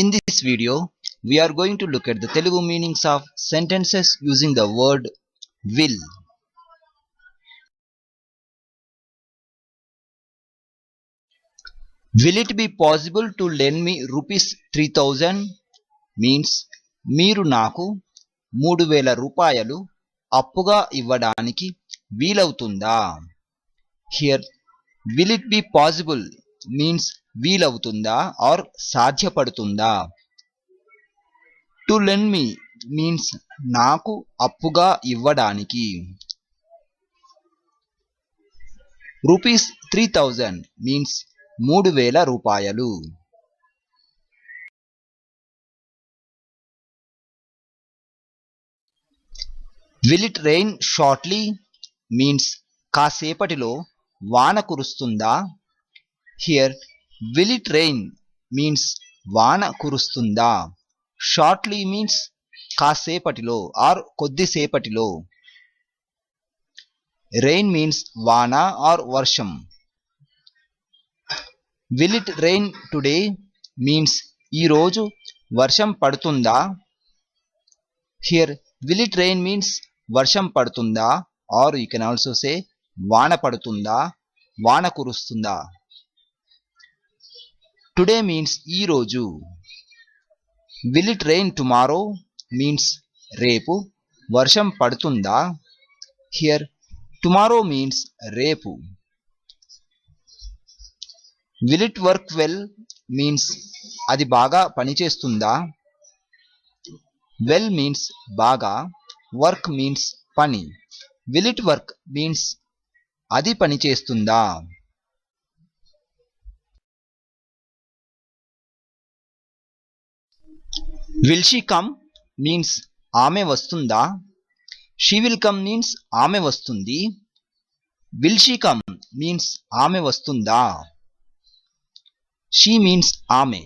In this video, we are going to look at the Telugu meanings of sentences using the word will. Will it be possible to lend me rupees 3000 means మీరు నాకు 3000 రూపాయలు అప్పుగా ఇవ్వడానికి వీలవుతుందా? Here, will it be possible means వీలవుతుందా or సాధ్యపడుతుందా. To lend me means నాకు అప్పుగా ఇవ్వడానికి. Rupees 3000 means 3000 రూపాయలు. Will it rain shortly means కాసేపటిలో వాన కురుస్తుందా. Here, will it rain means వాన కురుస్తుందా. Shortly means కాసేపటిలో or కొద్దిసేపటిలో. Rain means వాన or వర్షం. Will it rain today means ఈరోజు వర్షం పడుతుందా. Here, will it rain means వర్షం పడుతుందా or you can also say వాన పడుతుందా, వాన కురుస్తుందా. Today means ఈరోజు. Will it rain tomorrow means రేపు వర్షం పడుతుందా. Here, tomorrow means రేపు. Will it work well means అది బాగా పనిచేస్తుందా. Well means బాగా, work means పని. Will it work means అది పనిచేస్తుందా. Will she come means ఆమె వస్తుందా. She will come means ఆమె వస్తుంది. Will she come means ఆమె వస్తుందా. She means ఆమె.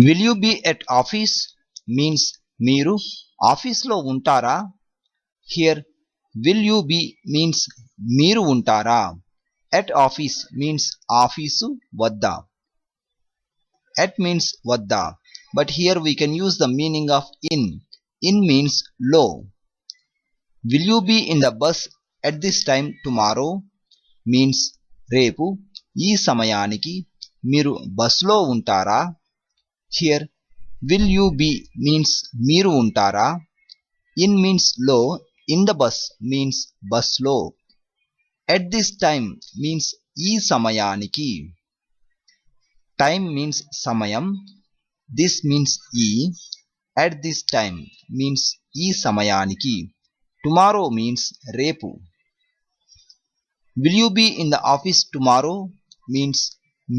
Will you be at office means మీరు ఆఫీస్లో ఉంటారా. Here, will you be means మీరు ఉంటారా. At office means ఆఫీసు వద్ద. At means వద్ద, but here we can use the meaning of in. In means లో. Will you be in the bus at this time tomorrow means రేపు ఈ సమయానికి మీరు బస్సులో ఉంటారా. Here, will you be means మీరు ఉంటారా. In means లో, in the bus means బస్సులో. At this time means ఈ సమయానికి. Time means సమయం. This means ఈ. At this time means ఈ సమయానికి. Tomorrow means రేపు. Will you be in the office tomorrow means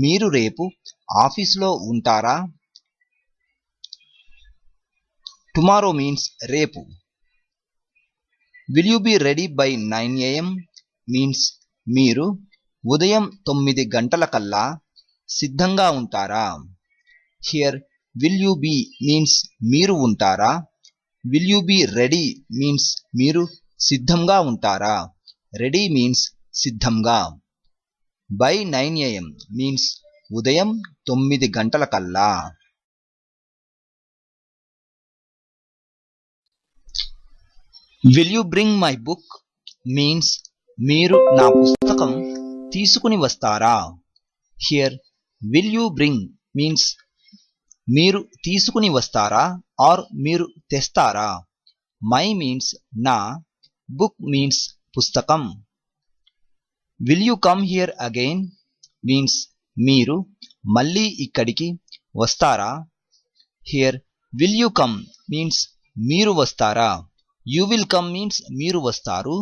మీరు రేపు ఆఫీసులో ఉంటారా. Tomorrow means రేపు. Will you be ready by 9 am means మీరు ఉదయం 9 గంటలకల్లా సిద్ధంగా ఉంటారా. Here, will you be means మీరు ఉంటారా. Will you be ready means మీరు సిద్ధంగా ఉంటారా. Ready means సిద్ధంగా. By 9 am means ఉదయం 9 గంటలకల్లా. Will you bring my book means మీరు నా పుస్తకం తీసుకుని వస్తారా. Here, will you bring means మీరు తీసుకుని వస్తారా or మీరు తెస్తారా. My means నా, book means పుస్తకం. Will you come here again means మీరు మళ్ళీ ఇక్కడికి వస్తారా. Here, will you come means మీరు వస్తారా. You will come means మీరు వస్తారు.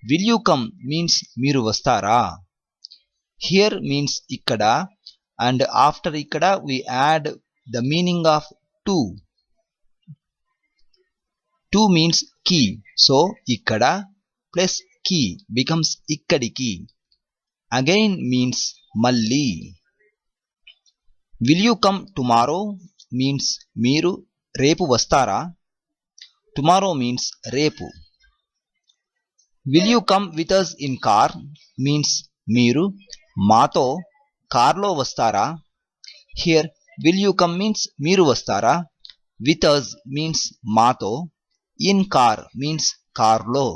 Will you come means మీరు వస్తారా. Here means ఇక్కడ and after ఇక్కడ we add the meaning of to. To means key. So ఇక్కడ plus key becomes ఇక్కడికి. Again means మళ్ళీ. Will you come tomorrow means మీరు రేపు వస్తారా. Tomorrow means రేపు. Will you come with us in car means మీరు మాతో కార్లో వస్తారా? Here will you come means మీరు వస్తారా. విత్ అస్ మీన్స్ మాతో. ఇన్ కార్ మీన్స్ కార్లో.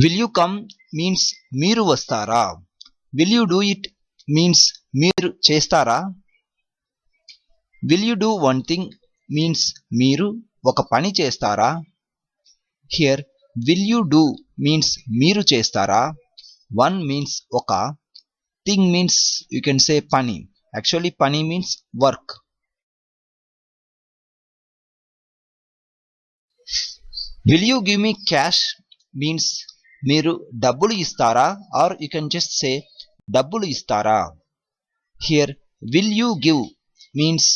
విల్ యూ కమ్ మీన్స్ మీరు వస్తారా. Will you do it means మీరు చేస్తారా. Will you do one thing means మీరు ఒక పని చేస్తారా. Here will you do means మీరు చేస్తారా. వన్ మీన్స్ ఒక. థింగ్ మీన్స్ యూ కెన్ సే పని. యాక్చువల్లీ పని means work. Will you give me cash means మీరు డబ్బులు ఇస్తారా. Are you can just say డబ్బులు ఇస్తారా. Here will you give means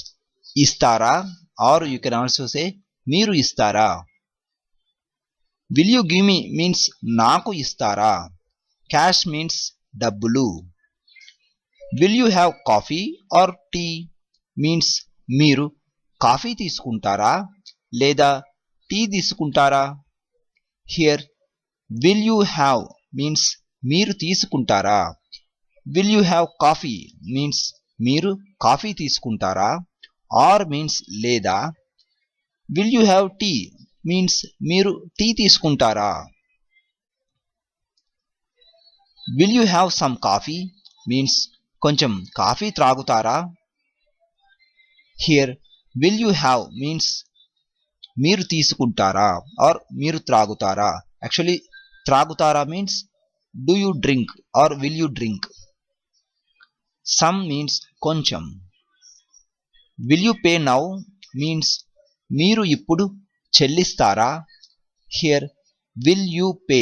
ఇస్తారా. Are you can also say మీరు ఇస్తారా. Will you give me means నాకు ఇస్తారా. క్యాష్ మీన్స్ డబ్బులు. Will you have coffee or tea means మీరు కాఫీ తీసుకుంటారా లేదా టీ తీసుకుంటారా. Here will you have means మీరు తీసుకుంటారా. Will you have coffee means మీరు కాఫీ తీసుకుంటారా. ఆర్ మీన్స్ లేదా. Will you have tea means మీరు టీ తీసుకుంటారా. Will you have some coffee means కొంచెం కాఫీ త్రాగుతారా. Here will you have means మీరు తీసుకుంటారా ఆర్ మీరు త్రాగుతారా. యాక్చువల్లీ త్రాగుతారా means do you drink or will you drink. Some means కొంచెం. Will you pay now means మీరు ఇప్పుడు చెల్లిస్తారా. Here will you pay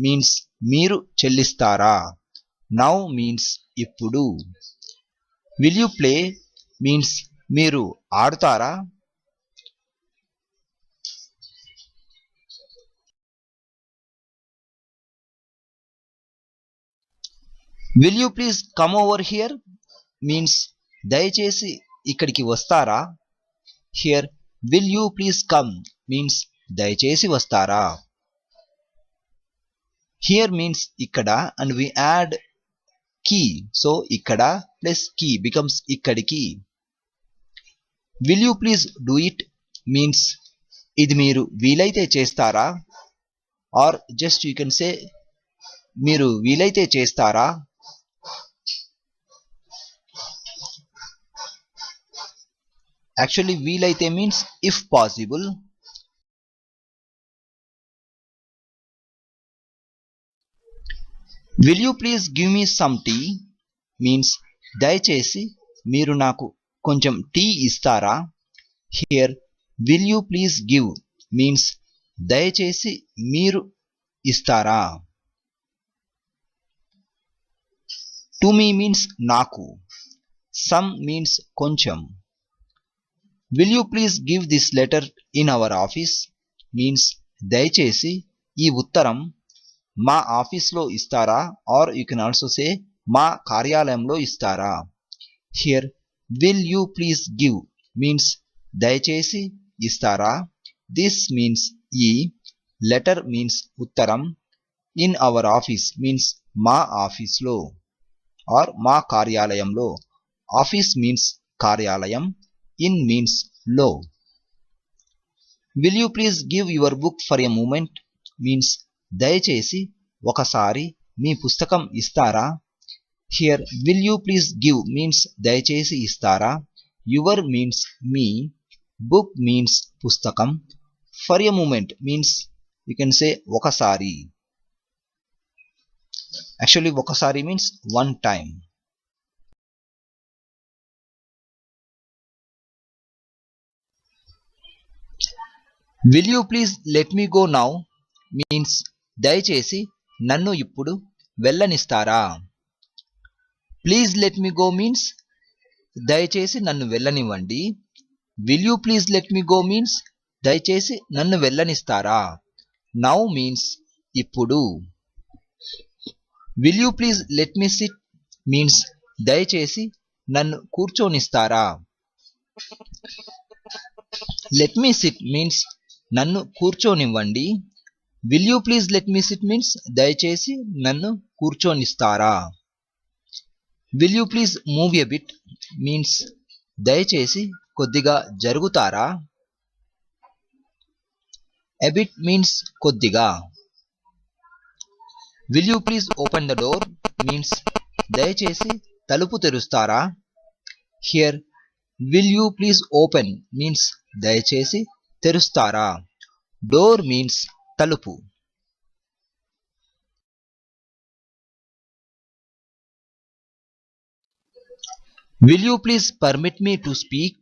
means మీరు చెల్లిస్తారా. నౌ మీన్స్ ఇప్పుడు. విల్ యూ ప్లే మీన్స్ మీరు ఆడుతారా. Will you please come over here means దయచేసి ఇక్కడికి వస్తారా. Here will you please come means దయచేసి వస్తారా. హియర్ మీన్స్ ఇక్కడ అండ్ వి యాడ్ కీ. సో ఇక్కడ ప్లస్ కీ బికమ్స్ ఇక్కడికి. Will you please do it means ఇది మీరు వీలైతే చేస్తారా. Or just you can say మీరు వీలైతే చేస్తారా. యాక్చువల్లీ వీలైతే means if possible. Will you please give me some tea means దయచేసి మీరు నాకు కొంచెం టీ ఇస్తారా. Here will you please give means దయచేసి మీరు ఇస్తారా. టు మీ మీన్స్ నాకు. సమ్ మీన్స్ కొంచెం. Will you please give this letter in our office means దయచేసి ఈ ఉత్తరం మా ఆఫీస్లో ఇస్తారా. Are you can also say మా కార్యాలయంలో ఇస్తారా. Here will you please give means దయచేసి ఇస్తారా. దిస్ మీన్స్ ఈ. లెటర్ మీన్స్ ఉత్తరం. ఇన్ అవర్ ఆఫీస్ మీన్స్ మా ఆఫీస్లో ఆర్ మా కార్యాలయంలో. ఆఫీస్ మీన్స్ కార్యాలయం. ఇన్ మీన్స్ లో. Will you please give your book for a moment means దయచేసి ఒకసారి మీ పుస్తకం ఇస్తారా. Here will you please give means దయచేసి ఇస్తారా. యువర్ మీన్స్ మీ. బుక్ మీన్స్ పుస్తకం. For a moment means you can say ఒకసారి. యాక్చువల్లీ ఒకసారి means one time. Will you please let me go now means దయచేసి నన్ను ఇప్పుడు వెళ్ళనిస్తారా. Please let me go means దయచేసి నన్ను వెళ్ళనివ్వండి. Will you please let me go means దయచేసి నన్ను వెళ్ళనిస్తారా. నౌ మీన్స్ ఇప్పుడు. Will you please let me sit means దయచేసి నన్ను కూర్చోనిస్తారా. లెట్ మీ సిట్ మీన్స్ నన్ను కూర్చోనివ్వండి. Will you please let me sit means దయచేసి నన్ను కూర్చోనిస్తారా. Will you please move a bit means దయచేసి కొద్దిగా జరుగుతారా. ఎ బిట్ మీన్స్ కొద్దిగా. Will you please open the door means దయచేసి తలుపు తెరుస్తారా. Here will you please open means దయచేసి తెరుస్తారా. డోర్ మీన్స్ తలుపు. Will you please permit me to speak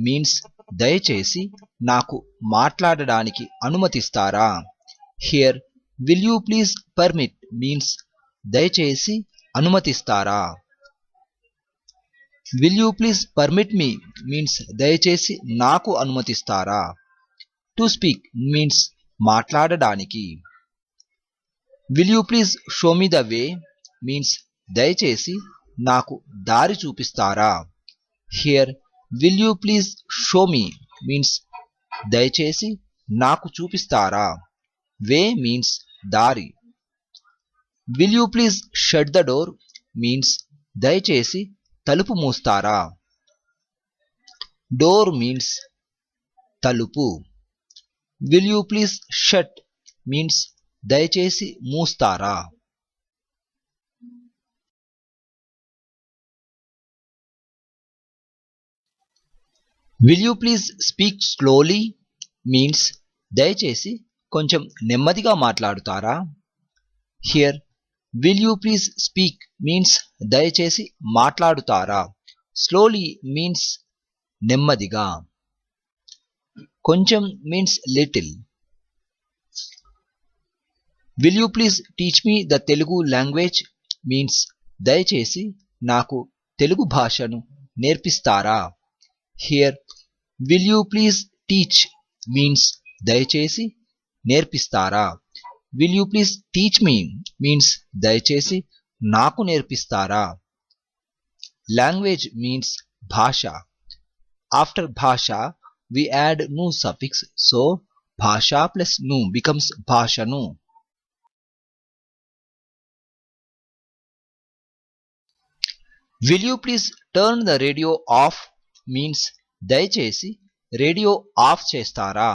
means దయచేసి నాకు మాట్లాడడానికి అనుమతిస్తారా. Here will you please permit means దయచేసి అనుమతిస్తారా. Will you please permit me means దయచేసి నాకు అనుమతిస్తారా. టు స్పీక్ మీన్స్ మాట్లాడడానికి. Will you please show me the way means దయచేసి నాకు దారి చూపిస్తారా. Here will you please show me means దయచేసి నాకు చూపిస్తారా. వే మీన్స్ దారి. Will you please shut the door means దయచేసి తలుపు మూస్తారా. డోర్ మీన్స్ తలుపు. Will you please shut means దయచేసి మూస్తారా. Will you please speak slowly means దయచేసి కొంచెం నెమ్మదిగా మాట్లాడుతారా. Here will you please speak means దయచేసి మాట్లాడుతారా. స్లోలీ మీన్స్ నెమ్మదిగా. కొంచెం means little. Will you please teach me the Telugu language means దయచేసి నాకు తెలుగు భాషను నేర్పిస్తారా. Here will you please teach means దయచేసి నేర్పిస్తారా. Will you please teach me means దయచేసి నాకు నేర్పిస్తారా. లాంగ్వేజ్ మీన్స్ భాష. ఆఫ్టర్ భాష we add nu suffix, so bhasha plus nu becomes bhashanu. Will you please turn the radio off means దయచేసి radio of చేస్తారా.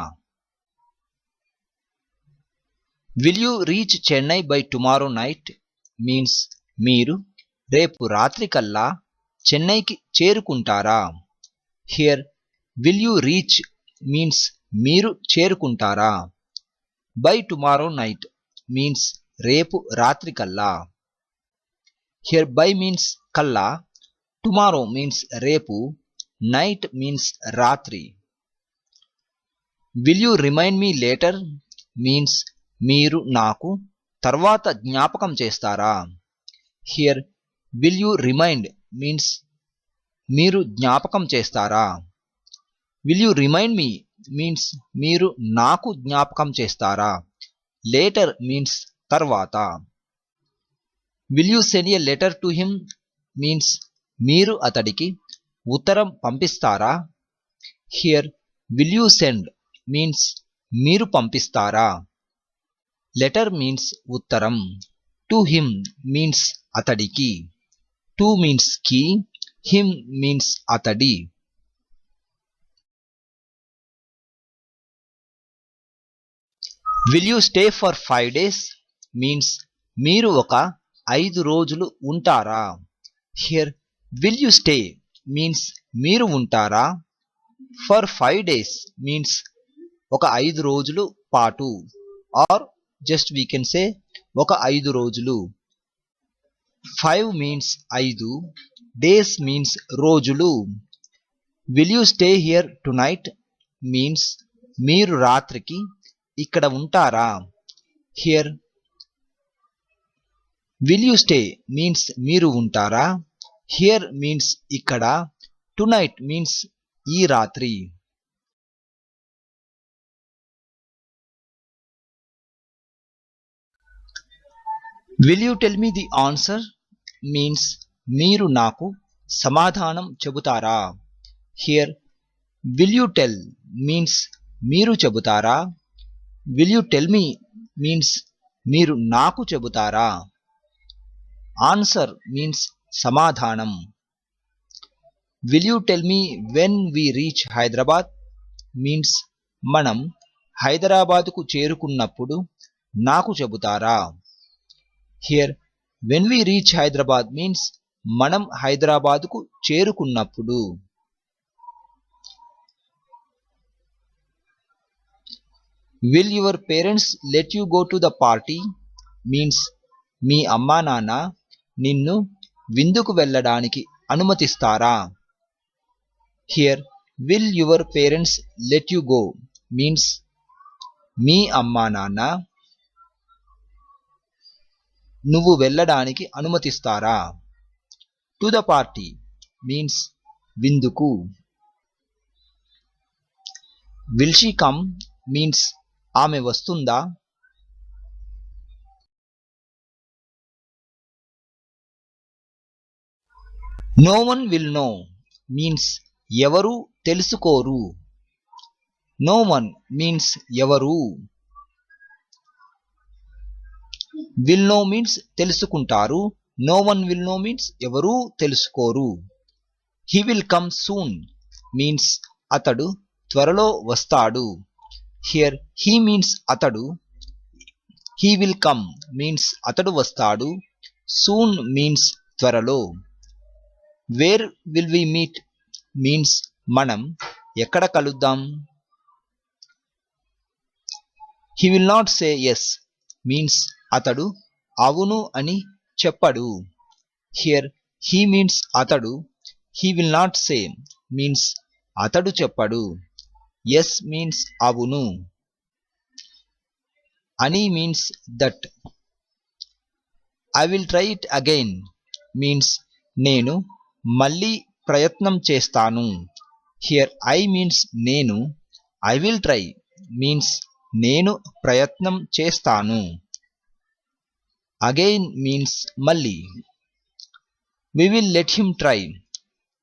Will you reach Chennai by tomorrow night means మీరు రేపు రాత్రి కల్లా చెన్నైకి చేరుకుంటారా. Here will you reach means మీరు చేరుకుంటారా. By tomorrow night means రేపు రాత్రి కల్లా. Here by means కల్లా, tomorrow means రేపు, night means రాత్రి. Will you remind me later means మీరు నాకు తర్వాత జ్ఞాపకం చేస్తారా. Here will you remind means మీరు జ్ఞాపకం చేస్తారా. Will you remind me means మీరు నాకు జ్ఞాపకం చేస్తారా. Later means తర్వాత. Will you send a letter to him means మీరు అతడికి ఉత్తరం పంపిస్తారా. Here will you send means మీరు పంపిస్తారా. Letter means ఉత్తరం. To him means అతడికి. To means కి, him means అతడి. Will you stay for 5 days means మీరు ఒక 5 రోజులు ఉంటారా. Here will you stay means మీరు ఉంటారా. For 5 days means ఒక 5 రోజులు పాటు, or just we can say ఒక 5 రోజులు. 5 means 5, days means రోజులు. Will you stay here tonight means మీరు రాత్రికి ఇక్కడ ఉంటారా. Here will you stay means మీరు ఉంటారా. Here means ఇక్కడ, tonight means ఈ రాత్రి. Will you tell me the answer means మీరు నాకు సమాధానం చెబుతారా. Here will you tell means మీరు చెబుతారా. Will you tell me means మీరు నాకు చెబుతారా. ఆన్సర్ మీన్స్ సమాధానం. Will you tell me when we reach Hyderabad means మనం హైదరాబాదుకు చేరుకున్నప్పుడు నాకు చెబుతారా. Here when we reach Hyderabad means మనం హైదరాబాదుకు చేరుకున్నప్పుడు. Will your parents let you go to the party means మీ అమ్మా నాన్న నిన్ను విందుకు వెళ్ళడానికి అనుమతిస్తారా. Here will your parents let you go means మీ అమ్మా నాన్న నువ్వు వెళ్ళడానికి అనుమతిస్తారా. టు ద పార్టీ మీన్స్ విందుకు. విల్ షీ కమ్ మీన్స్ ఆమె వస్తుందా. No one will know means ఎవరు తెలుసుకోరు. నో వన్ మీన్స్ ఎవరు. విల్ నో మీన్స్ తెలుసుకుంటారు. No one will know means ఎవరూ తెలుసుకోరు. He will come soon means అతడు త్వరలో వస్తాడు. హియర్ హీ మీన్స్ అతడు. హీ విల్ కమ్ మీన్స్ అతడు వస్తాడు. సూన్ మీన్స్ త్వరలో. Where will we meet means మనం ఎక్కడ కలుద్దాం. He will not say yes means అతడు అవును అని చెప్పడు. హియర్ హీ మీన్స్ అతడు. He will not say means అతడు చెప్పడు. ఎస్ మీన్స్ అవును. అని means that. I will try it again means నేను మళ్ళీ ప్రయత్నం చేస్తాను. హియర్ ఐ మీన్స్ నేను. ఐ విల్ ట్రై మీన్స్ నేను ప్రయత్నం చేస్తాను. అగైన్ మీన్స్ మళ్ళీ. We will let him try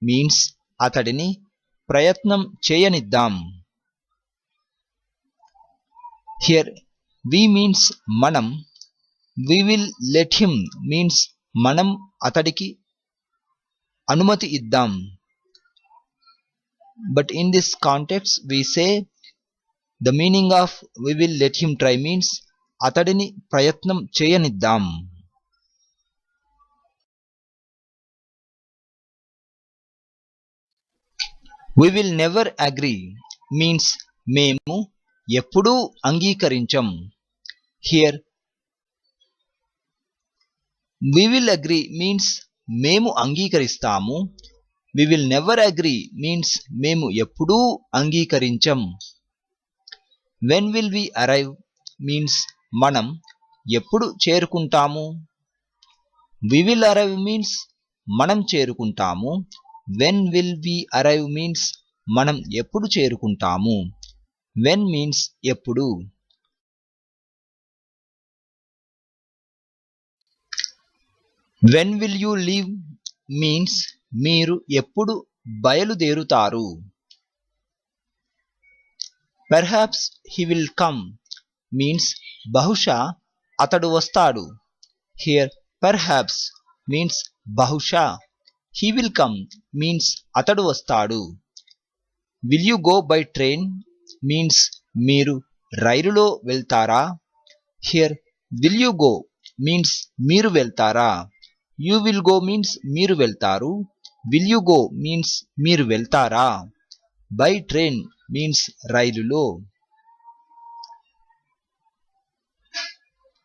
means అతడిని ప్రయత్నం చేయనిద్దాం. హియర్ వి మీన్స్ మనం. We will let him means మనం అతడికి అనుమతి ఇద్దాం. But in this context we say the meaning of we will let him try means అతడిని ప్రయత్నం చేయనిద్దాం. We will never agree means మేము ఎప్పుడూ అంగీకరించం. Here we will agree means మేము అంగీకరిస్తాము. We will never agree means మేము ఎప్పుడూ అంగీకరించం. When will we arrive means మనం ఎప్పుడు చేరుకుంటాము. వి విల్ అరైవ్ మీన్స్ మనం చేరుకుంటాము. When will we arrive means మనం ఎప్పుడు చేరుకుంటాము. వెన్ మీన్స్ ఎప్పుడు. When will you leave means మీరు ఎప్పుడు బయలుదేరుతారు. Perhaps he will come means బహుశా అతడు వస్తాడు. హియర్ పెర్హాప్స్ మీన్స్ బహుశా. హీ విల్ కమ్ మీన్స్ అతడు వస్తాడు. Will you go by train means మీరు రైలులో వెళ్తారా. Here will you go means మీరు వెళ్తారా. యూ విల్ గో మీన్స్ మీరు వెళ్తారు. విల్ యూ గో మీన్స్ మీరు వెళ్తారా. బై ట్రైన్ మీన్స్ రైలులో.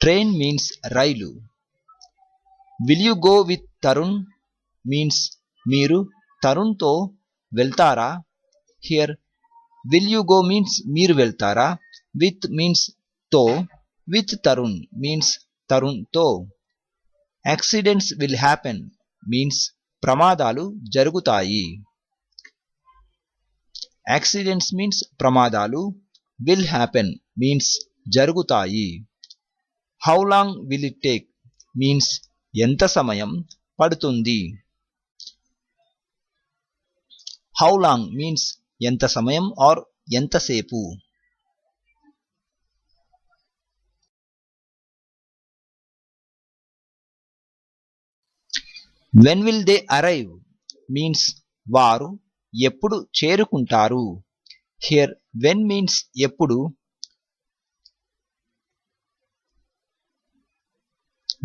ట్రైన్ మీన్స్ రైలు. Will you go with Tarun means మీరు తరుణ్తో వెళ్తారా. Here will you go means మీరు వెళ్తారా. విత్ మీన్స్ తో. విత్ తరుణ్ మీన్స్ తరుణ్తో. యాక్సిడెంట్స్ విల్ హ్యాపెన్ మీన్స్ ప్రమాదాలు జరుగుతాయి. యాక్సిడెంట్స్ మీన్స్ ప్రమాదాలు. విల్ హ్యాపెన్ మీన్స్ జరుగుతాయి. How long will it take means ఎంత సమయం పడుతుంది. హౌ లాంగ్ మీన్స్ ఎంత సమయం ఆర్ ఎంతసేపు. When will they arrive means వారు ఎప్పుడు చేరుకుంటారు. Here when means ఎప్పుడు,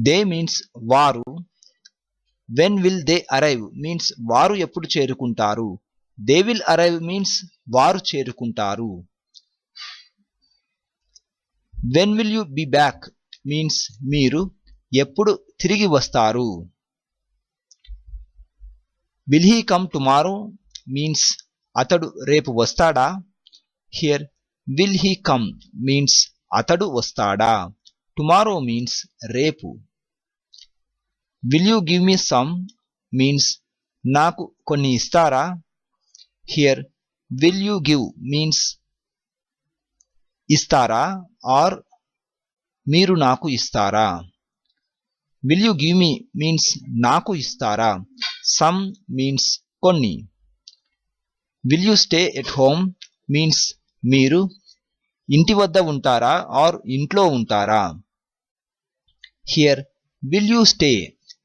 they means వారు, when will they arrive means వారు ఎప్పుడు చేరుకుంటారు. they will arrive means వారు చేరుకుంటారు. when will you be back means మీరు ఎప్పుడు తిరిగి వస్తారు. will he come tomorrow means అతడు రేపు వస్తాడా. here will he come means అతడు వస్తాడా. tomorrow means రేపు. will you give me some means నాకు కొన్ని ఇస్తారా. here will you give means ఇస్తారా or మీరు నాకు ఇస్తారా. will you give me means నాకు ఇస్తారా. some means కొన్ని. will you stay at home means మీరు ఇంటి వద్ద ఉంటారా or ఇంట్లో ఉంటారా. here will you stay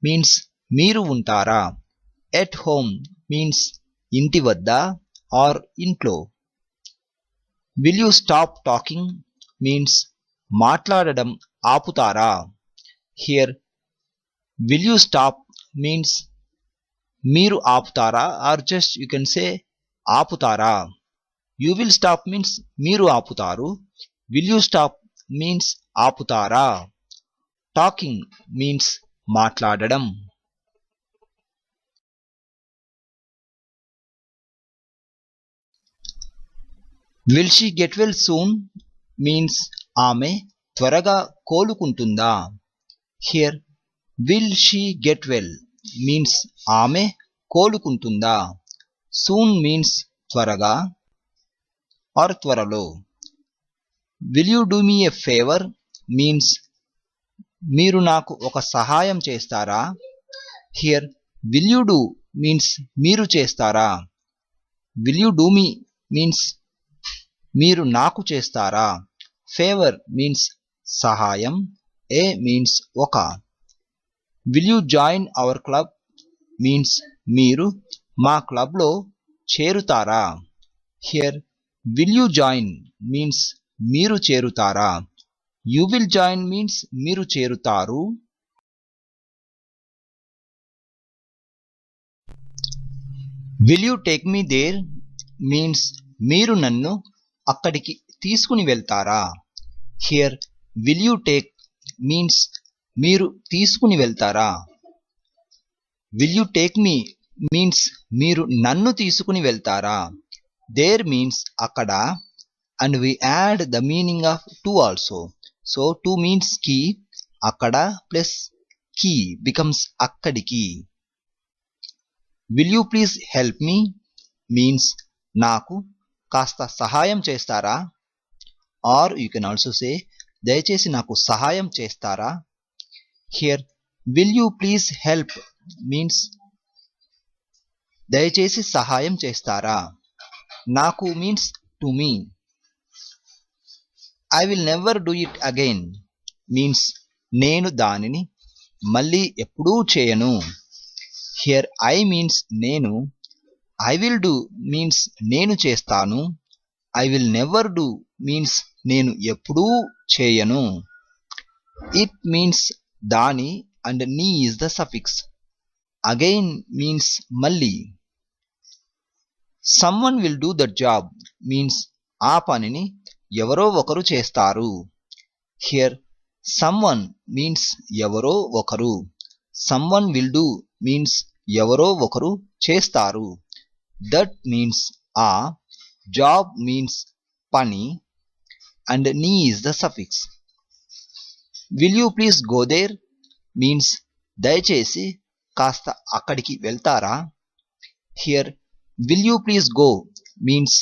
means మీరు ఉంటారా. at home means ఇంటి వద్ద or ఇంట్లో. will you stop talking means మాట్లాడడం ఆపుతారా. here will you stop means మీరు ఆపుతారా or just you can say ఆపుతారా. you will stop means మీరు ఆపుతారు. will you stop means ఆపుతారా. talking means మాట్లాడడం. will she get well soon means ఆమె త్వరగా కోలుకుంటుందా. here will she get well means ఆమె కోలుకుంటుందా. soon means త్వరగా or త్వరలో. will you do me a favor means మీరు నాకు ఒక సహాయం చేస్తారా. here will you do means మీరు చేస్తారా. will you do me means మీరు నాకు చేస్తారా. favor means సహాయం. a means ఒక. will you join our club means మీరు మా క్లబ్లో చేరుతారా. here will you join means మీరు చేరుతారా. you will join means మీరు చేరుతారు. will you take me there means మీరు నన్ను అక్కడికి తీసుకుని వెళ్తారా. here will you take means మీరు తీసుకుని వెళ్తారా. will you take me means మీరు నన్ను తీసుకుని వెళ్తారా. there means అక్కడ and we add the meaning of to also. so to means కి, అక్కడ plus కి becomes అక్కడికి. will you please help me means నాకు కాస్త సహాయం చేస్తారా. or you can also say దయచేసి నాకు సహాయం చేస్తారా. here will you please help means దయచేసి సహాయం చేస్తారా. నాకు means to me. I will never do it again means నేను దానిని మళ్ళీ ఎప్పుడూ చేయను. here I means నేను. I will do means నేను చేస్తాను. I will never do means నేను ఎప్పుడూ చేయను. it means దాని and ni is the suffix. again means మళ్ళీ. someone will do the job means ఆ పనిని ఎవరో ఒకరు చేస్తారు. here someone means ఎవరో ఒకరు. someone will do means ఎవరో ఒకరు చేస్తారు. that means ఆ. job means పని and ni is the suffix. will you please go there means దయచేసి కాస్త అక్కడికి వెళ్తారా. here will you please go means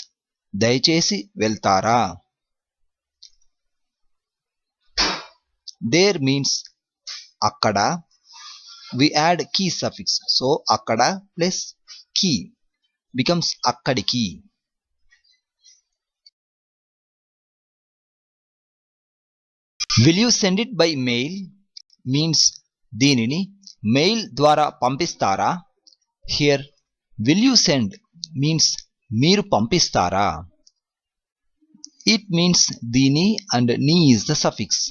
దయచేసి వెళ్తారా. there means అక్కడ. we add key suffix. so అక్కడ plus key becomes అక్కడికి. will you send it by mail means దీనిని మెయిల్ ద్వారా పంపిస్తారా? Here will you send means మీరు పంపిస్తారా. ఇట్ మీన్స్ దీని అండ్ నీ is the suffix.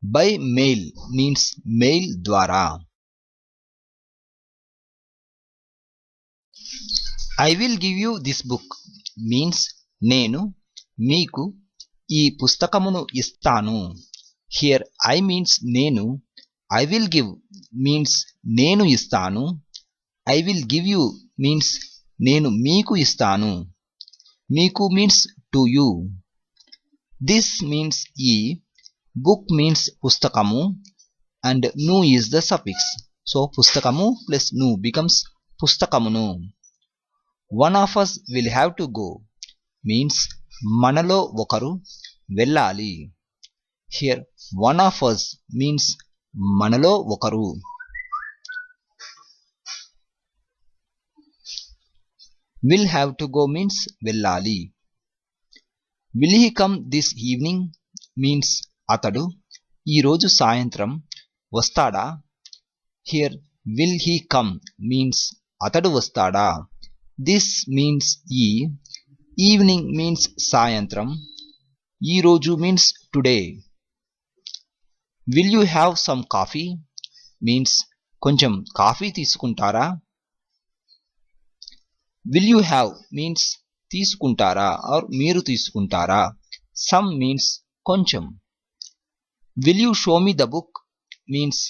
By mail means mail ద్వారా. I will give you this book means నేను మీకు ఈ పుస్తకమును ఇస్తాను. హియర్ ఐ మీన్స్ నేను, ఐ విల్ గివ్ మీన్స్ నేను ఇస్తాను, I will give you means నేను మీకు ఇస్తాను, మీకు means to you. This means ఈ, బుక్ మీన్స్ పుస్తకము అండ్ ను ఈజ్ ద సఫిక్స్. సో పుస్తకము ప్లస్ ను బికమ్స్ పుస్తకమును. One of us will have to go means మనలో ఒకరు వెళ్ళాలి. Here one of us means మనలో ఒకరు. Will have to go means వెళ్ళాలి. Will he come this evening means అతడు ఈరోజు సాయంత్రం వస్తాడా. Here will he come means అతడు వస్తాడా. దిస్ మీన్స్ ఈ, ఈవినింగ్ మీన్స్ సాయంత్రం, ఈరోజు means today. Will you have some coffee means కొంచెం కాఫీ తీసుకుంటారా. విల్ యూ హ్యావ్ మీన్స్ తీసుకుంటారా ఆర్ మీరు తీసుకుంటారా. సమ్ మీన్స్ కొంచెం. Will you show me the book means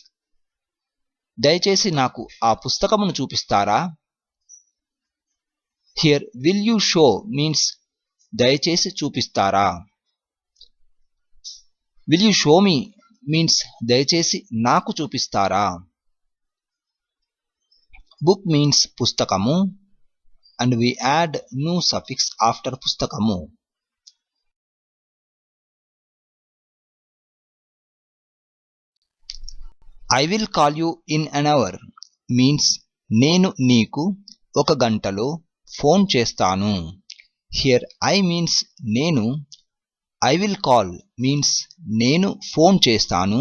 దయచేసి నాకు ఆ పుస్తకమును చూపిస్తారా. Here will you show means దయచేసి చూపిస్తారా. Will you show me means దయచేసి నాకు చూపిస్తారా. బుక్ మీన్స్ పుస్తకము and we add nu suffix after పుస్తకము. I will call you in an hour means నేను నీకు ఒక గంటలో ఫోన్ చేస్తాను. Here I means నేను, I will call means నేను ఫోన్ చేస్తాను,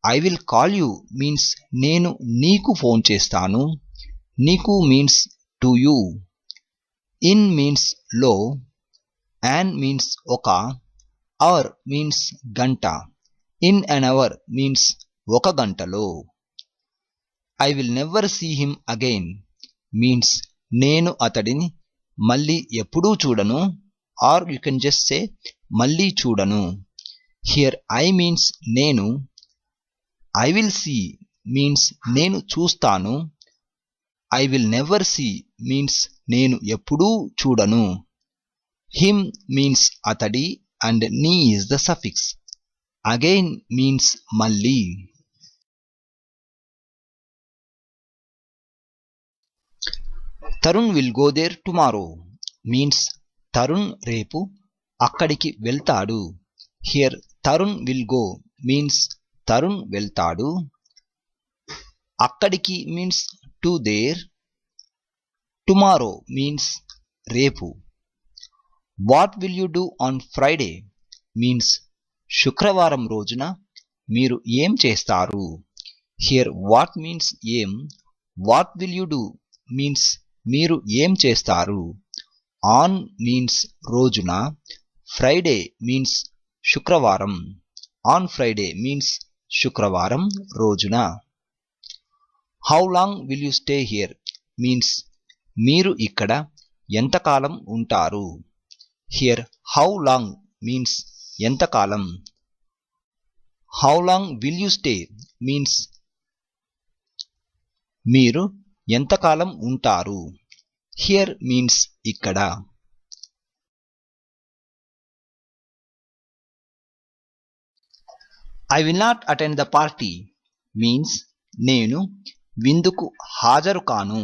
I will call you means నేను నీకు ఫోన్ చేస్తాను, నీకు means to you. In means లో, an means ఒక, hour means గంట, in an hour means ఒక గంటలో. I will never see him again means నేను అతడిని మళ్ళీ ఎప్పుడూ చూడను, or you can just say మళ్ళీ చూడను. Here I means నేను, I will see means నేను చూస్తాను, I will never see means నేను ఎప్పుడూ చూడను. Him means అతడి and ni is the suffix. Again means మళ్ళీ. Tarun will go there tomorrow means Tarun రేపు అక్కడికి వెళ్తాడు. Here Tarun will go means Tarun వెళ్తాడు. అక్కడికి means to there. Tomorrow means రేపు. What will you do on Friday means శుక్రవారం రోజున మీరు ఏం చేస్తారు. Here what means ఏం, what will you do means మీరు ఏం చేస్తారు. On means రోజున, Friday means శుక్రవారం, on Friday means శుక్రవారం రోజున. How long will you stay here means మీరు ఇక్కడ ఎంతకాలం ఉంటారు. Here how long means ఎంతకాలం. How long will you stay means మీరు ఎంతకాలం ఉంటారు. Here means ఇక్కడ. I will not attend the party means నేను విందుకు హాజరు కాను.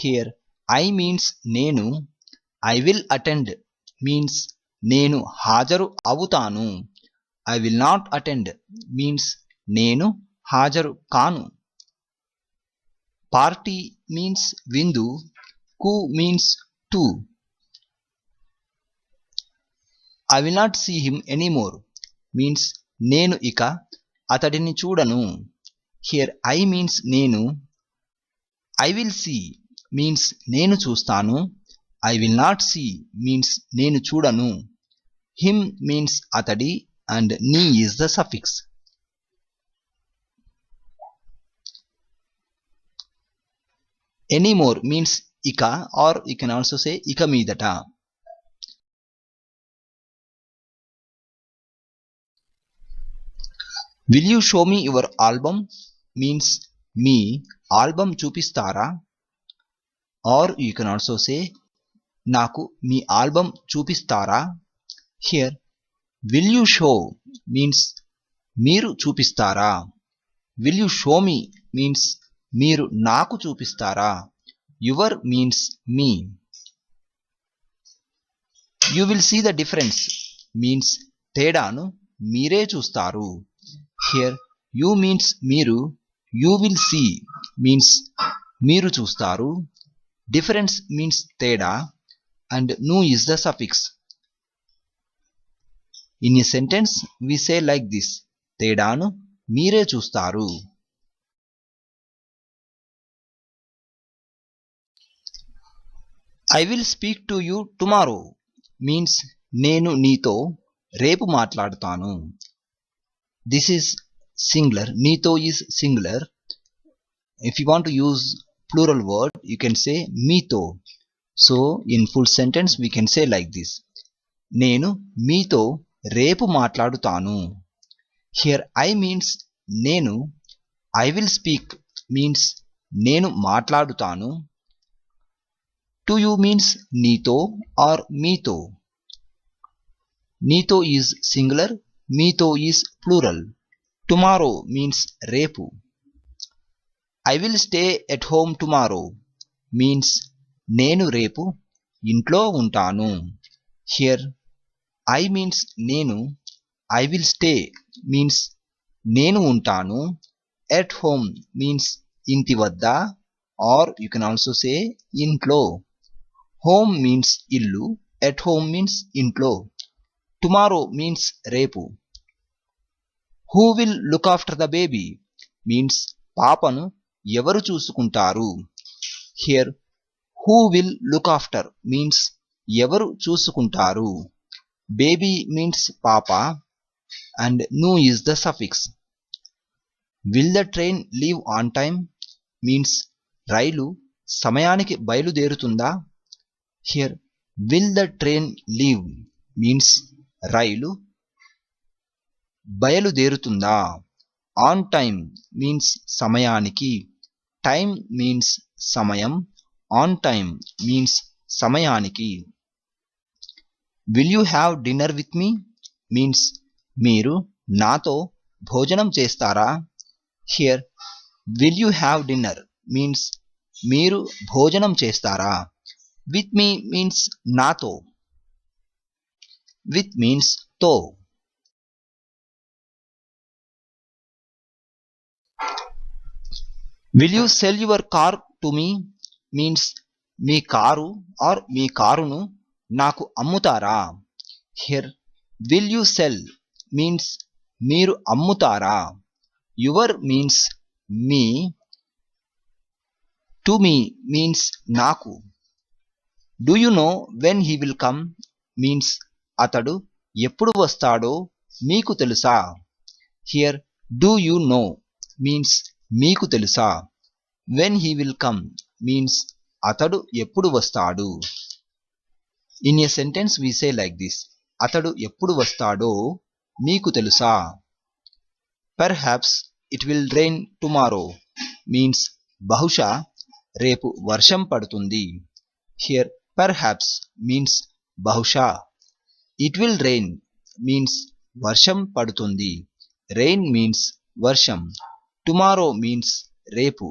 Here I means నేను, I will attend means నేను హాజరు అవుతాను, I will not attend means నేను హాజరు కాను. Party means విందు, ku means to. I will not see him anymore means నేను ఇక అతడిని చూడను. హియర్ ఐ మీన్స్ నేను. ఐ విల్ సీ మీన్స్ నేను చూస్తాను. I will not see means నేను చూడను. హిమ్ మీన్స్ అతడి అండ్ నీ is the suffix. Anymore means ఇక, or you can also say ఇక మీదట. Will you show me your album means మీ ఆల్బమ్ చూపిస్తారా, or you can also say నాకు మీ ఆల్బమ్ చూపిస్తారా. Here will you show means మీరు చూపిస్తారా. Will you show me means మీరు నాకు చూపిస్తారా. యువర్ మీన్స్ మీ. You will see the difference means తేడాను మీరే చూస్తారు. హియర్ యూ మీన్స్ మీరు, యూ విల్ సీ మీన్స్ మీరు చూస్తారు, డిఫరెన్స్ మీన్స్ తేడా, అండ్ ను is the suffix. In a sentence we say like this: తేడాను మీరే చూస్తారు. I will speak to you tomorrow means నేను నీతో రేపు మాట్లాడతాను. This is singular. నీతో is singular. If you want to use plural word, you can say మీతో. So in full sentence we can say like this: నేను మీతో రేపు మాట్లాడుతాను. Here I means నేను. I will speak means నేను మాట్లాడుతాను. To you means నీతో or మీతో. నీతో is singular, మీతో is plural. Tomorrow means రేపు. I will stay at home tomorrow means నేను రేపు ఇంట్లో ఉంటాను. Here I means నేను. I will stay means నేను ఉంటాను. At home means ఇంటి వద్ద, or you can also say ఇంట్లో. Home means ఇల్లు, at home means ఇంట్లో. Tomorrow means రేపు. Who will look after the baby means పాపను ఎవరు చూసుకుంటారు. Here who will look after means ఎవరు చూసుకుంటారు. Baby means పాప and nu is the suffix. Will the train leave on time means రైలు సమయానికి బయలుదేరుతుందా. Here will the train leave means rail బయలుదేరుతుందా. On time means సమయానికి. Time means సమయం. On time means సమయానికి. Will you have dinner with me means మీరు నాతో భోజనం చేస్తారా. Here will you have dinner means మీరు భోజనం చేస్తారా. With me means నాతో. With means తో. Will you sell your car to me means me car or మీ కారును నాకు అమ్ముతారా. Here will you sell means మీరు అమ్ముతారా. Your means me. To me means నాకు. Do you know when he will come means అతడు ఎప్పుడు వస్తాడో మీకు తెలుసా. Here do you know means మీకు తెలుసా. When he will come means అతడు ఎప్పుడు వస్తాడు. In a sentence we say like this: అతడు ఎప్పుడు వస్తాడో మీకు తెలుసా. Perhaps it will rain tomorrow means బహుశా రేపు వర్షం పడుతుంది. Here perhaps means బహుశా. It will rain means వర్షం పడుతుంది. Rain means వర్షం. Tomorrow means రేపు.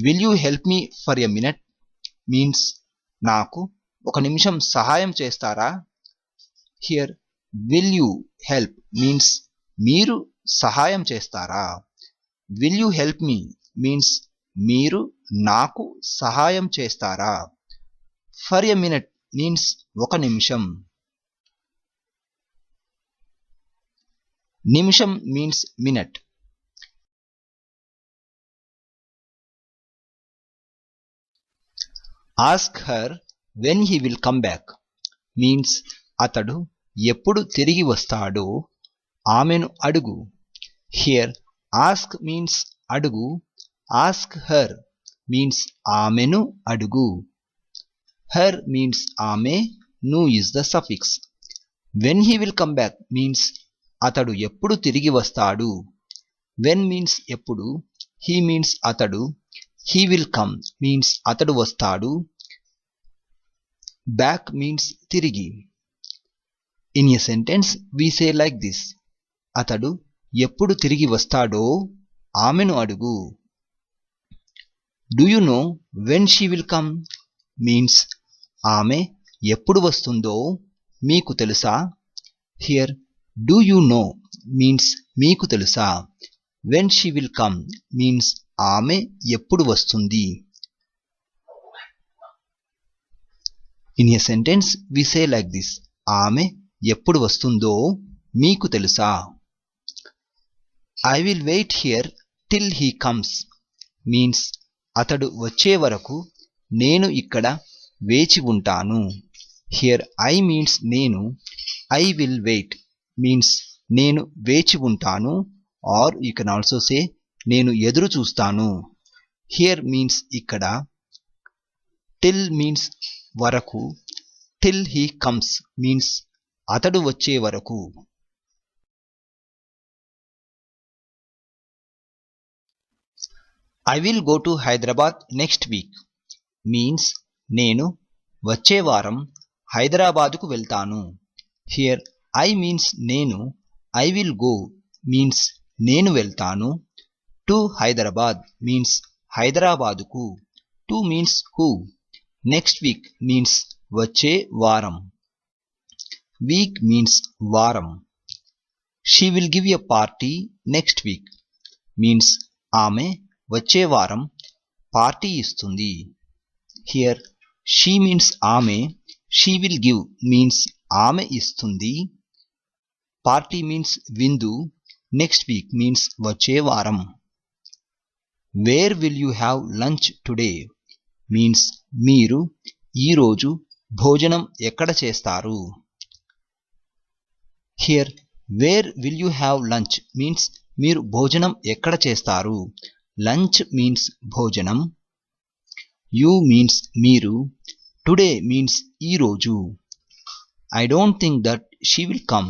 Will you help me for a minute means నాకు ఒక నిమిషం సహాయం చేస్తారా. Here will you help means మీరు సహాయం చేస్తారా. Will you help me means మీరు నాకు సహాయం చేస్తారా. For a minute means ఒక నిమిషం. నిమిషం means minute. Ask her when he will come back means అతడు ఎప్పుడు తిరిగి వస్తాడో ఆమెను అడుగు. హియర్ ఆస్క్ మీన్స్ అడుగు, ఆస్క్ హర్ మీన్స్ ఆమెను అడుగు. హర్ మీన్స్ ఆమె, ను is the suffix. When he will come back means అతడు ఎప్పుడు తిరిగి వస్తాడు. When means ఎప్పుడు, he means అతడు, he will come means అతడు వస్తాడు, back means తిరిగి. In a sentence we say like this: అతడు ఎప్పుడు తిరిగి వస్తాడో ఆమెను అడుగు. Do you know when she will come means ఆమె ఎప్పుడు వస్తుందో మీకు తెలుసా. Here do you know means మీకు తెలుసా. When she will come means ఆమె ఎప్పుడు వస్తుంది. In a sentence we say like this: ఆమె ఎప్పుడు వస్తుందో మీకు తెలుసా. I will wait here till he comes means అతడు వచ్చే వరకు నేను ఇక్కడ వేచి ఉంటాను. హియర్ ఐ మీన్స్ నేను, ఐ విల్ వెయిట్ మీన్స్ నేను వేచి ఉంటాను, or you can also say నేను ఎదురు చూస్తాను. హియర్ మీన్స్ ఇక్కడ, టిల్ మీన్స్ వరకు, టిల్ హీ కమ్స్ మీన్స్ అతడు వచ్చే వరకు. I will go to Hyderabad next week means నేను వచ్చే వారం హైదరాబాదుకు వెళ్తాను. హియర్ ఐ మీన్స్ నేను, ఐ విల్ గో మీన్స్ నేను వెళ్తాను, టు హైదరాబాద్ మీన్స్ హైదరాబాదుకు, టు మీన్స్ హూ, నెక్స్ట్ వీక్ మీన్స్ వచ్చే వారం, వీక్ మీన్స్ వారం. She will give a party next week means ఆమె వచ్చే వారం పార్టీ ఇస్తుంది. హియర్ షీ మీన్స్ ఆమె, షీ విల్ గివ్ మీన్స్ ఆమె ఇస్తుంది, పార్టీ మీన్స్ విందు, నెక్స్ట్ వీక్ మీన్స్ వచ్చే వారం. Where will you have lunch today means మీరు ఈరోజు భోజనం ఎక్కడ చేస్తారు. Here where will you have lunch means మీరు భోజనం ఎక్కడ చేస్తారు. లంచ్ మీన్స్ భోజనం, యూ మీన్స్ మీరు, టుడే మీన్స్ ఈరోజు. I don't think that she will come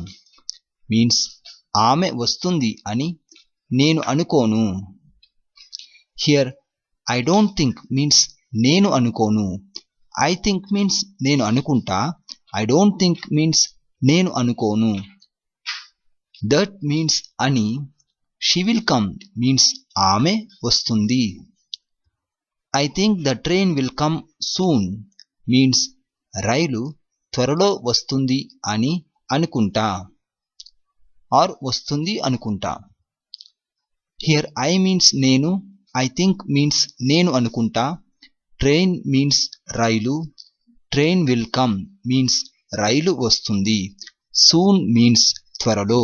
means ఆమె వస్తుంది అని నేను అనుకోను. Here I don't think means నేను అనుకోను, ఐ థింక్ మీన్స్ నేను అనుకుంటా, ఐ డోంట్ థింక్ మీన్స్ నేను అనుకోను. దట్ మీన్స్ అని, షీ విల్ కమ్ మీన్స్ ఆమె వస్తుంది. I think the train will come soon means రైలు త్వరలో వస్తుంది అని అనుకుంటా, ఆర్ వస్తుంది అనుకుంటా. హియర్ ఐ మీన్స్ నేను, ఐ థింక్ మీన్స్ నేను అనుకుంటా, ట్రైన్ మీన్స్ రైలు, ట్రైన్ విల్ కమ్ మీన్స్ రైలు వస్తుంది, సూన్ మీన్స్ త్వరలో.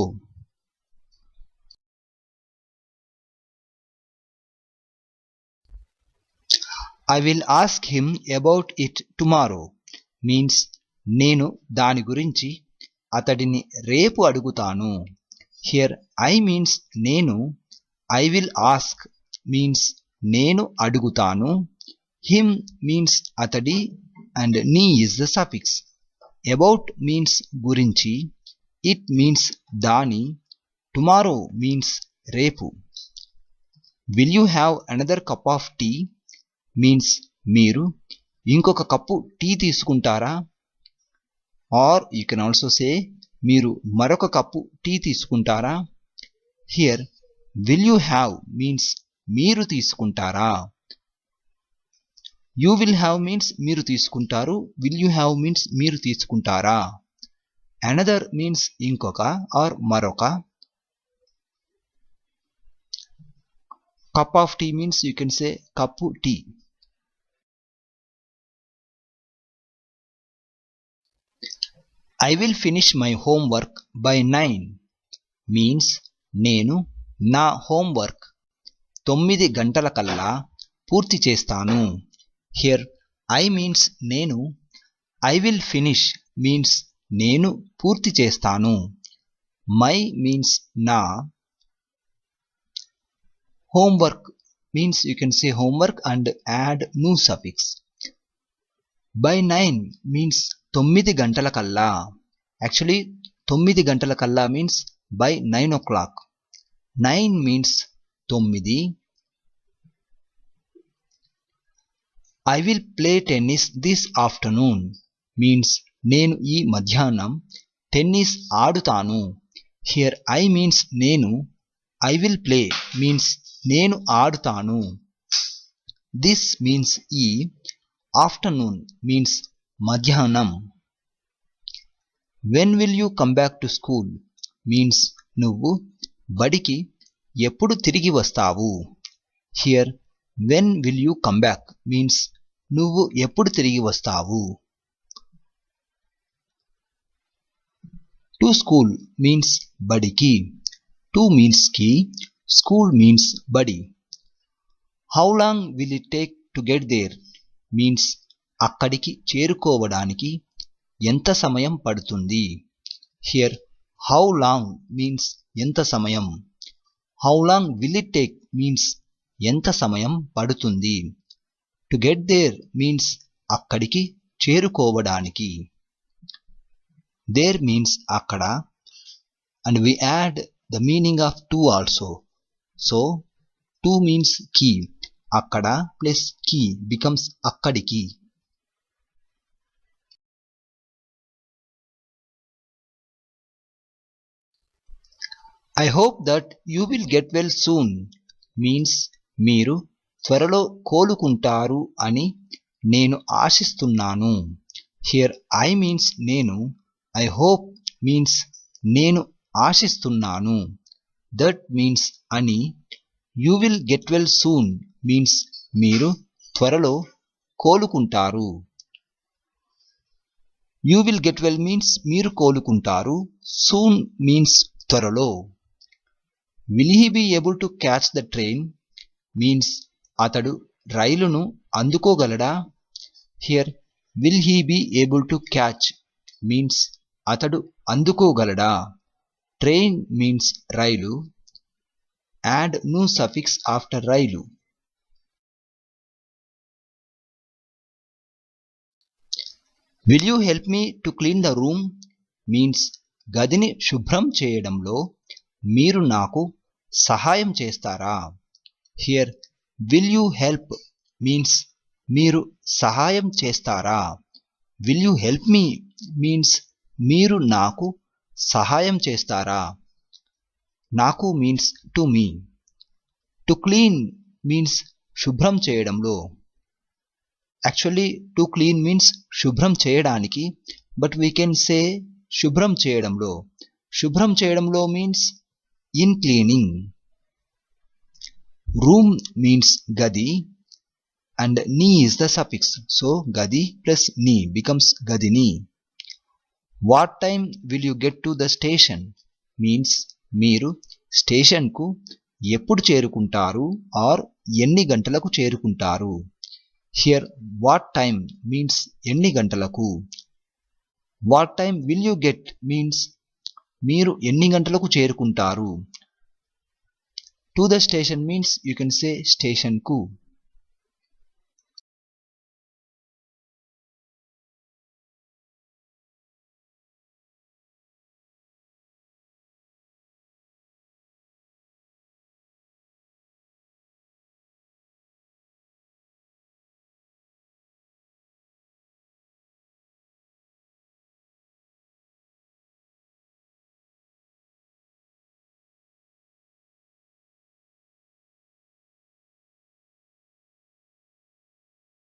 I will ask him about it tomorrow means నేను దాని గురించి అతడిని రేపు అడుగుతాను. హియర్ ఐ మీన్స్ నేను, ఐ విల్ ఆస్క్ మీన్స్ నేను అడుగుతాను, హిమ్ మీన్స్ అతడి అండ్ నీ is the suffix. About means గురించి, it means దాని, tomorrow means రేపు. Will you have another cup of tea means మీరు ఇంకొక కప్పు టీ తీసుకుంటారా, or you can also say మీరు మరొక కప్పు టీ తీసుకుంటారా. Here will you have means మీరు తీసుకుంటారా, యూ విల్ హ్యావ్ మీన్స్ మీరు తీసుకుంటారు, విల్ యూ హ్యావ్ మీన్స్ మీరు తీసుకుంటారా. అనదర్ మీన్స్ ఇంకొక ఆర్ మరొక, cup of tea means you can say cup tea. I will finish my homework by 9 means నేను నా హోంవర్క్ 9 గంటల కల్లా పూర్తి చేస్తాను. హియర్ I means నేను. I will finish means నేను పూర్తి చేస్తాను. My means నా. Homework means you can say homework and add nu suffix. By 9 means 9 గంటలకల్లా. Actually 9 గంటలకల్లా means by 9 o'clock. 9 means 9. I will play tennis this afternoon means నేను ఈ మధ్యాహ్నం టెన్నిస్ ఆడుతాను. Here I means నేను. I will play means నేను ఆడుతాను. This means ఈ. Afternoon means మధ్యాహ్నం. When will you come back to school means నువ్వు బడికి ఎప్పుడు తిరిగి వస్తావు. Here when will you come back means నువ్వు ఎప్పుడు తిరిగి వస్తావు. To school means బడికి. To means కి. School means బడి. How long will it take to get there means అక్కడికి చేరుకోవడానికి ఎంత సమయం పడుతుంది. Here how long means ఎంత సమయం. How long will it take means ఎంత సమయం పడుతుంది. To get there means అక్కడికి చేరుకోవడానికి. There means అక్కడ and we add the meaning of to also. So to means కి. అక్కడ plus కి becomes అక్కడికి. I hope that you will get well soon means మీరు త్వరలో కోలుకుంటారు అని నేను ఆశిస్తున్నాను. Here I means నేను. I hope means నేను ఆశిస్తున్నాను. That means అని. You will get well soon means మీరు త్వరలో కోలుకుంటారు. You will get well means మీరు కోలుకుంటారు. Soon means త్వరలో. Will he be able to catch the train means అతడు రైలును అందుకోగలడా. Here will he be able to catch means అతడు అందుకోగలడా. Train means rail. Add nu suffix after rail. Will you help me to clean the room means గదిని శుభ్రం చేయడంలో మీరు నాకు సహాయం చేస్తారా. Here will you help means మీరు సహాయం చేస్తారా. Will you help me means మీరు నాకు సహాయం చేస్తారా. నాకు means to me. To clean means శుభ్రం చేయడంలో. Actually to clean means శుభ్రం చేయడానికి, but we can say శుభ్రం చేయడంలో. శుభ్రం చేయడంలో means in cleaning. Room means gadi and ni is the suffix. So gadi plus ni becomes gadini. What time will you get to the station means మీరు స్టేషన్కు ఎప్పుడు చేరుకుంటారు ఆర్ ఎన్ని గంటలకు చేరుకుంటారు. Here what time means ఎన్ని గంటలకు. What time will you get means మీరు ఎన్ని గంటలకు చేరుకుంటారు. To the station means you can say station కు.